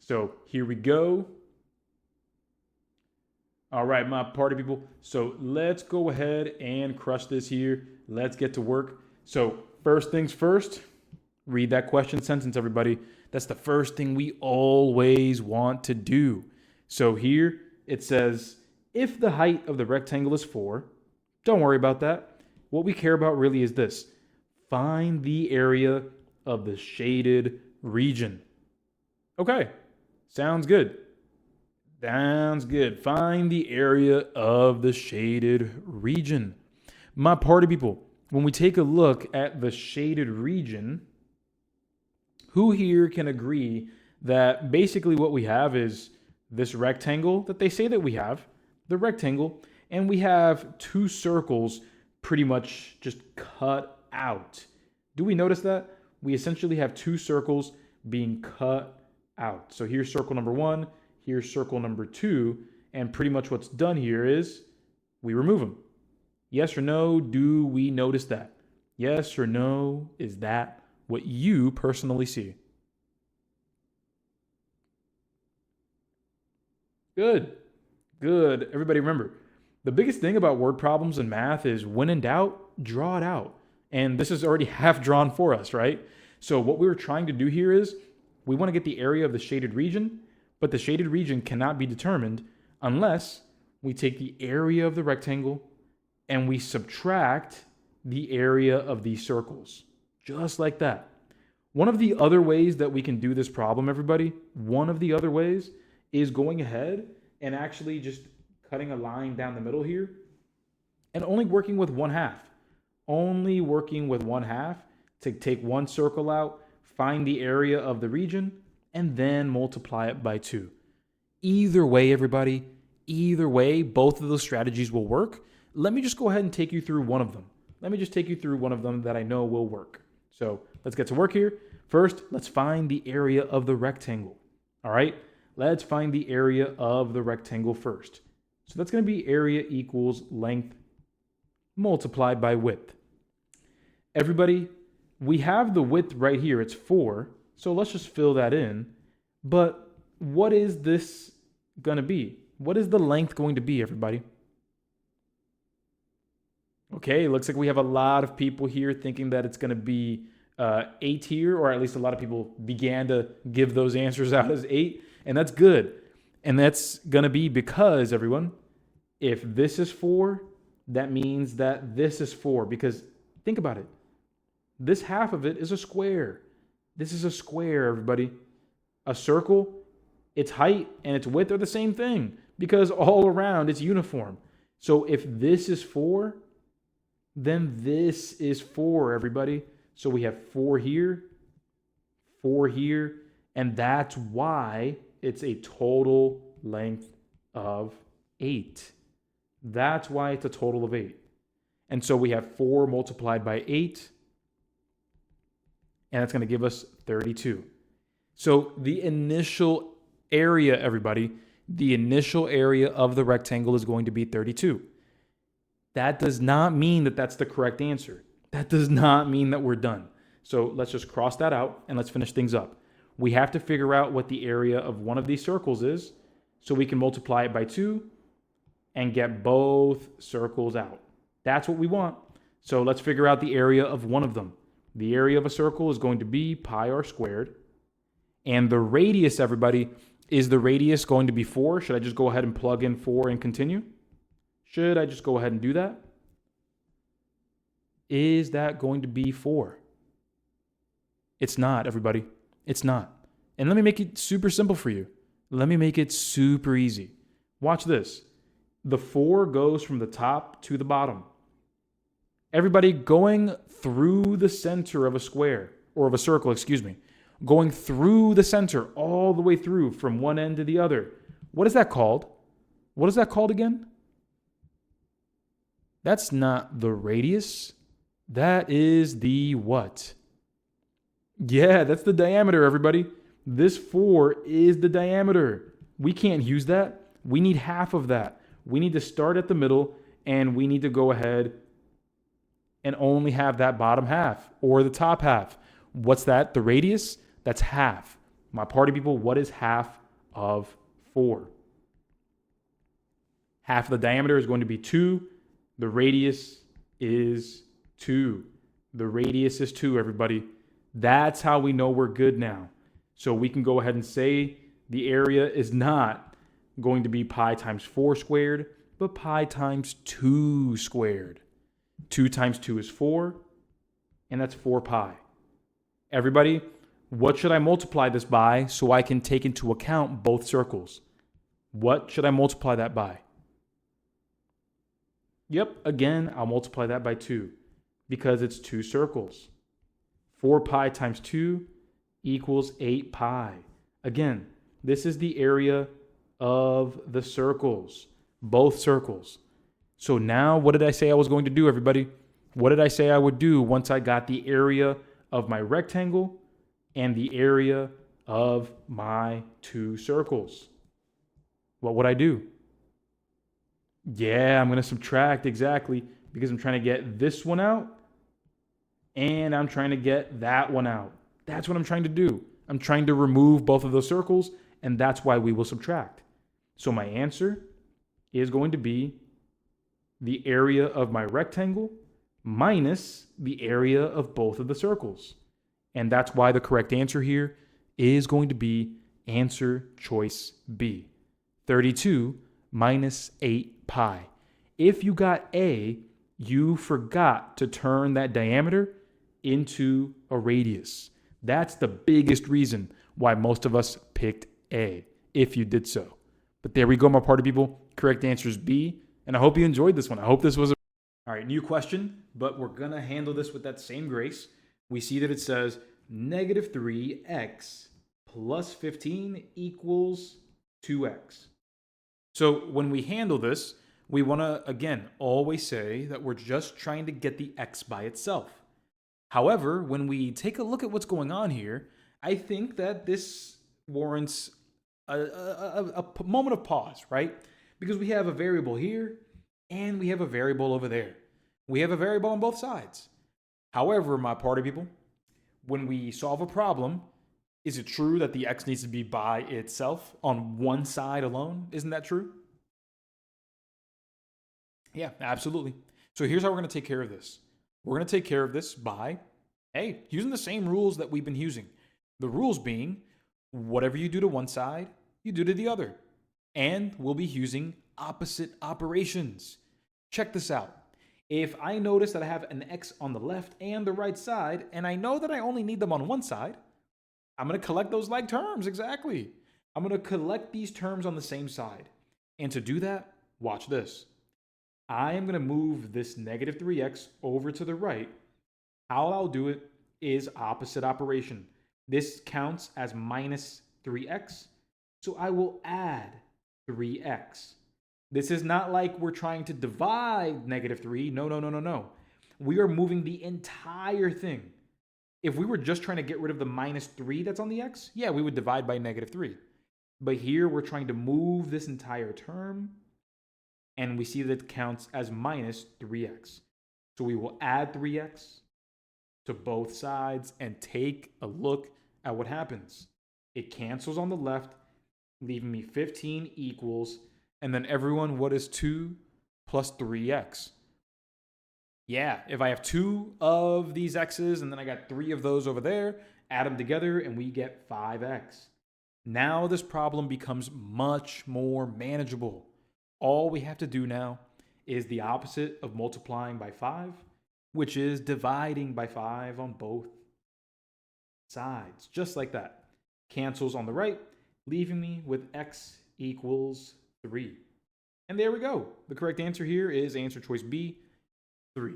So here we go. All right, my party people. So let's go ahead and crush this here. Let's get to work. So first things first, read that question sentence, everybody. That's the first thing we always want to do. So here it says, if the height of the rectangle is 4, don't worry about that. What we care about really is this. Find the area of the shaded region. Okay, sounds good. Sounds good. Find the area of the shaded region. My party people, when we take a look at the shaded region, who here can agree that basically what we have is this rectangle that they say that we have, the rectangle, and we have 2 circles pretty much just cut out. Do we notice that? We essentially have 2 circles being cut out. So here's circle number 1, here's circle number 2, and pretty much what's done here is we remove them. Yes or no, do we notice that? Yes or no, is that what you personally see? Good. Good. Everybody remember, the biggest thing about word problems in math is when in doubt, draw it out. And this is already half drawn for us, right? So what we were trying to do here is we want to get the area of the shaded region, but the shaded region cannot be determined unless we take the area of the rectangle and we subtract the area of these circles. Just like that. One of the other ways that we can do this problem, everybody, one of the other ways is going ahead and actually just cutting a line down the middle here and only working with 1/2. Only working with 1/2 to take one circle out, find the area of the region, and then multiply it by 2. Either way, everybody, either way, both of those strategies will work. Let me just go ahead and take you through one of them. Let me just take you through one of them that I know will work. So let's get to work here. First, let's find the area of the rectangle. All right, let's find the area of the rectangle first. So that's going to be area equals length multiplied by width. Everybody, we have the width right here. It's 4. So let's just fill that in. But what is this going to be? What is the length going to be, everybody? Okay, looks like we have a lot of people here thinking that it's going to be 8 here, or at least a lot of people began to give those answers out as 8, and that's good. And that's going to be because, everyone, if this is 4, that means that this is 4, because think about it. This half of it is a square. This is a square, everybody. A circle, its height and its width are the same thing because all around it's uniform. So if this is 4, then this is 4, everybody. So we have 4 here, and that's why it's a total length of 8. That's why it's a total of 8. And so we have 4 multiplied by 8, and that's going to give us 32. So the initial area, everybody, the initial area of the rectangle is going to be 32. That does not mean that that's the correct answer. That does not mean that we're done. So let's just cross that out and let's finish things up. We have to figure out what the area of one of these circles is so we can multiply it by 2 and get both circles out. That's what we want. So let's figure out the area of one of them. The area of a circle is going to be pi r squared. And the radius, everybody, is the radius going to be 4? Should I just go ahead and plug in 4 and continue? Should I just go ahead and do that? Is that going to be 4? It's not, everybody. It's not. And let me make it super simple for you. Let me make it super easy. Watch this. The 4 goes from the top to the bottom. Everybody, going through the center of a square, or of a circle, excuse me. Going through the center, all the way through from one end to the other. What is that called? What is that called again? That's not the radius. That is the what? Yeah, that's the diameter, everybody. This 4 is the diameter. We can't use that. We need half of that. We need to start at the middle, and we need to go ahead and only have that bottom half or the top half. What's that? The radius? That's half. My party people, what is half of 4? Half of the diameter is going to be 2. The radius is 2. The radius is 2, everybody. That's how we know we're good now. So we can go ahead and say the area is not going to be pi times 4 squared, but pi times 2 squared. 2 times 2 is 4, and that's 4 pi. Everybody, what should I multiply this by so I can take into account both circles? What should I multiply that by? Yep, again, I'll multiply that by 2 because it's 2 circles. 4 pi times 2 equals 8 pi. Again, this is the area of the circles, both circles. So now what did I say I was going to do, everybody? What did I say I would do once I got the area of my rectangle and the area of my 2 circles? What would I do? Yeah, I'm going to subtract, exactly, because I'm trying to get this one out and I'm trying to get that one out. That's what I'm trying to do. I'm trying to remove both of those circles, and that's why we will subtract. So my answer is going to be the area of my rectangle minus the area of both of the circles. And that's why the correct answer here is going to be answer choice B, 32 minus 8 pi. If you got A, you forgot to turn that diameter into a radius. That's the biggest reason why most of us picked A, if you did so. But there we go, my party people. Correct answer is B. And I hope you enjoyed this one. I hope this was all right, new question, but we're going to handle this with that same grace. We see that it says negative 3x plus 15 equals 2x. So when we handle this, we want to, again, always say that we're just trying to get the x by itself. However, when we take a look at what's going on here, I think that this warrants a moment of pause, right? Because we have a variable here and we have a variable over there. We have a variable on both sides. However, my party people, when we solve a problem, is it true that the x needs to be by itself on one side alone? Isn't that true? Yeah, absolutely. So here's how we're going to take care of this. We're going to take care of this by, hey, using the same rules that we've been using. The rules being, whatever you do to one side, you do to the other. And we'll be using opposite operations. Check this out. If I notice that I have an x on the left and the right side, and I know that I only need them on one side, I'm going to collect those like terms, exactly. I'm going to collect these terms on the same side. And to do that, watch this. I am going to move this negative 3x over to the right. How I'll do it is opposite operation. This counts as minus 3x, so I will add 3x. This is not like we're trying to divide negative 3. No. We are moving the entire thing. If we were just trying to get rid of the minus 3 that's on the x, yeah, we would divide by negative 3. But here we're trying to move this entire term, and we see that it counts as minus 3x. So we will add 3x to both sides and take a look at what happens. It cancels on the left, leaving me 15 equals, and then everyone, what is 2 plus 3x? Yeah, if I have 2 of these x's and then I got 3 of those over there, add them together and we get 5x. Now this problem becomes much more manageable. All we have to do now is the opposite of multiplying by 5, which is dividing by 5 on both sides. Just like that. Cancels on the right, leaving me with x equals 3. And there we go. The correct answer here is answer choice B, 3.